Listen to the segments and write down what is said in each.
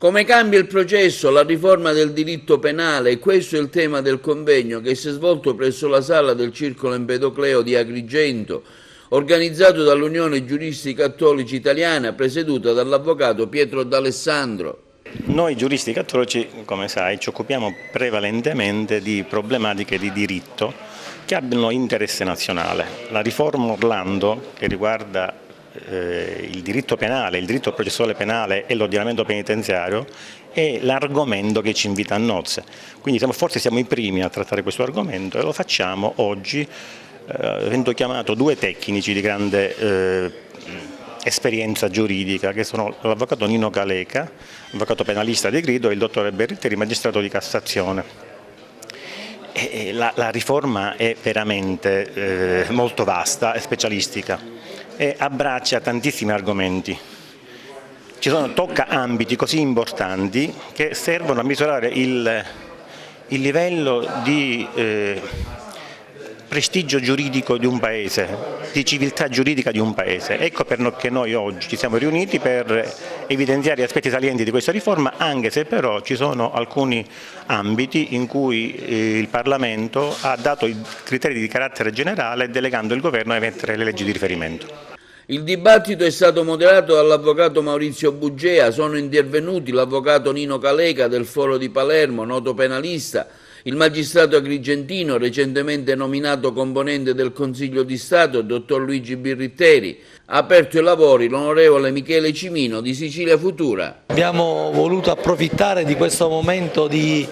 Come cambia il processo, la riforma del diritto penale? Questo è il tema del convegno che si è svolto presso la sala del Circolo Empedocleo di Agrigento, organizzato dall'Unione Giuristi Cattolici Italiana, presieduta dall'avvocato Pietro D'Alessandro. Noi giuristi cattolici, come sai, ci occupiamo prevalentemente di problematiche di diritto che abbiano interesse nazionale. La riforma Orlando, che riguarda il diritto penale, il diritto processuale penale e l'ordinamento penitenziario, è l'argomento che ci invita a nozze. Quindi forse siamo i primi a trattare questo argomento e lo facciamo oggi avendo chiamato due tecnici di grande esperienza giuridica, che sono l'avvocato Nino Caleca, avvocato penalista di grido, e il dottore Berritteri, magistrato di Cassazione. La riforma è veramente molto vasta e specialistica e abbraccia tantissimi argomenti. Tocca ambiti così importanti che servono a misurare il livello di prestigio giuridico di un paese, di civiltà giuridica di un paese. Ecco perché noi oggi ci siamo riuniti per evidenziare gli aspetti salienti di questa riforma, anche se però ci sono alcuni ambiti in cui il Parlamento ha dato i criteri di carattere generale, delegando il Governo a emettere le leggi di riferimento. Il dibattito è stato moderato dall'avvocato Maurizio Bugea, sono intervenuti l'avvocato Nino Caleca del Foro di Palermo, noto penalista, il magistrato agrigentino recentemente nominato componente del Consiglio di Stato, il dottor Luigi Birritteri. Ha aperto i lavori l'onorevole Michele Cimino di Sicilia Futura. Abbiamo voluto approfittare di questo momento di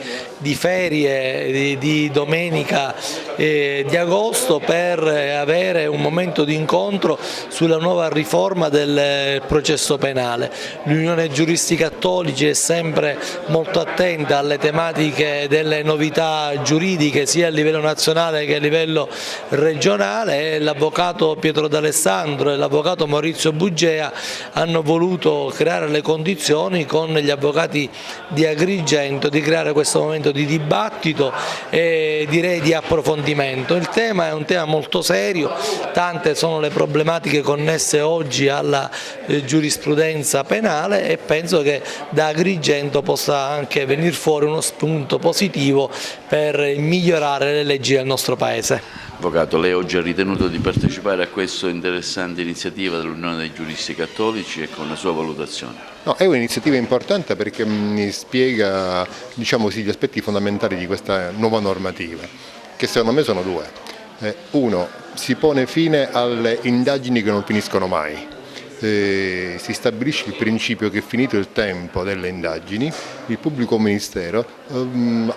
ferie, di domenica di agosto, per avere un momento di incontro sulla nuova riforma del processo penale. L'Unione Giuristi Cattolici è sempre molto attenta alle tematiche delle novità giuridiche sia a livello nazionale che a livello regionale, e l'avvocato Pietro D'Alessandro e l'avvocato Maurizio Bugea hanno voluto creare le condizioni con gli avvocati di Agrigento di creare questo momento di dibattito e direi di approfondimento. Il tema è un tema molto serio, tante sono le problematiche connesse oggi alla giurisprudenza penale e penso che da Agrigento possa anche venire fuori uno spunto positivo per migliorare le leggi del nostro Paese. Avvocato, lei oggi ha ritenuto di partecipare a questa interessante iniziativa dell'Unione dei Giuristi Cattolici e con la sua valutazione? No, è un'iniziativa importante perché mi spiega, diciamo così, gli aspetti fondamentali di questa nuova normativa, che secondo me sono due. Uno, si pone fine alle indagini che non finiscono mai. Si stabilisce il principio che, finito il tempo delle indagini, il pubblico ministero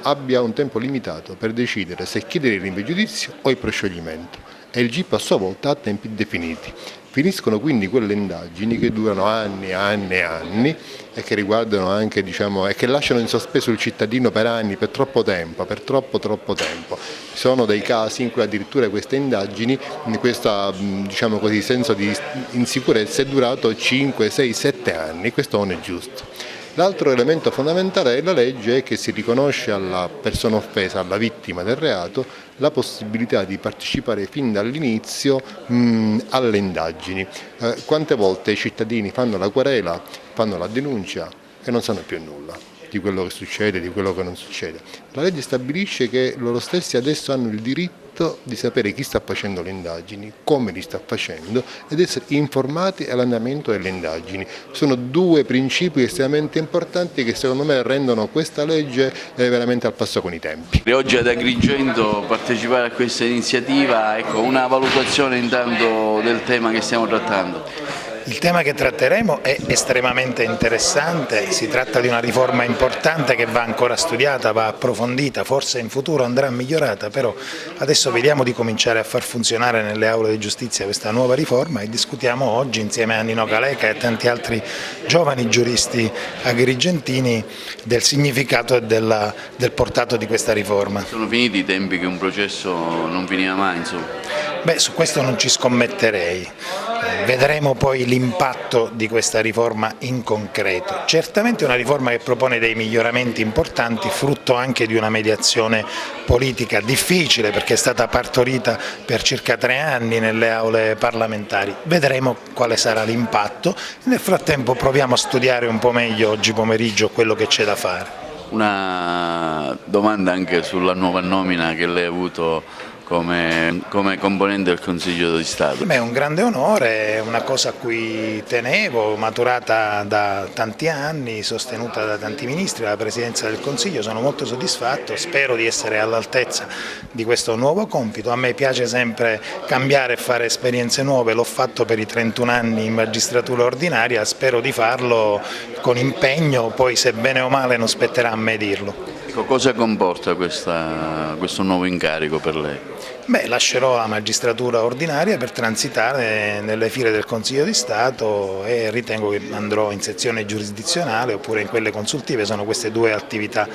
abbia un tempo limitato per decidere se chiedere il rinvio a giudizio o il proscioglimento, e il GIP a sua volta ha tempi definiti. Finiscono quindi quelle indagini che durano anni e anni e anni e che riguardano anche, diciamo, e che lasciano in sospeso il cittadino per anni, per troppo tempo, per troppo tempo. Ci sono dei casi in cui addirittura queste indagini, in questo, diciamo così, senso di insicurezza è durato 5, 6, 7 anni, questo non è giusto. L'altro elemento fondamentale della legge è che si riconosce alla persona offesa, alla vittima del reato, la possibilità di partecipare fin dall'inizio alle indagini. Quante volte i cittadini fanno la querela, fanno la denuncia e non sanno più nulla di quello che succede, di quello che non succede. La legge stabilisce che loro stessi adesso hanno il diritto di sapere chi sta facendo le indagini, come li sta facendo ed essere informati all'andamento delle indagini. Sono due principi estremamente importanti che secondo me rendono questa legge veramente al passo con i tempi. Oggi ad Agrigento partecipare a questa iniziativa, ecco, una valutazione intanto del tema che stiamo trattando. Il tema che tratteremo è estremamente interessante, si tratta di una riforma importante che va ancora studiata, va approfondita, forse in futuro andrà migliorata, però adesso vediamo di cominciare a far funzionare nelle aule di giustizia questa nuova riforma e discutiamo oggi insieme a Nino Caleca e a tanti altri giovani giuristi agrigentini del significato e del portato di questa riforma. Sono finiti i tempi che un processo non finiva mai, insomma? Beh, su questo non ci scommetterei. Vedremo poi l'impatto di questa riforma in concreto. Certamente è una riforma che propone dei miglioramenti importanti, frutto anche di una mediazione politica difficile perché è stata partorita per circa 3 anni nelle aule parlamentari. Vedremo quale sarà l'impatto. Nel frattempo proviamo a studiare un po' meglio oggi pomeriggio quello che c'è da fare. Una domanda anche sulla nuova nomina che lei ha avuto come componente del Consiglio di Stato. È un grande onore, è una cosa a cui tenevo, maturata da tanti anni, sostenuta da tanti ministri, dalla Presidenza del Consiglio, sono molto soddisfatto, spero di essere all'altezza di questo nuovo compito. A me piace sempre cambiare e fare esperienze nuove, l'ho fatto per i 31 anni in magistratura ordinaria, spero di farlo con impegno, poi se bene o male non spetterà a me dirlo. Cosa comporta questo nuovo incarico per lei? Lascerò la magistratura ordinaria per transitare nelle file del Consiglio di Stato e ritengo che andrò in sezione giurisdizionale oppure in quelle consultive, sono queste 2 attività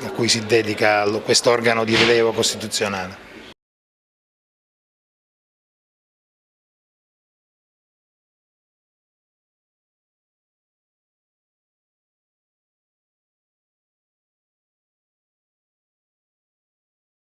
a cui si dedica questo organo di rilievo costituzionale.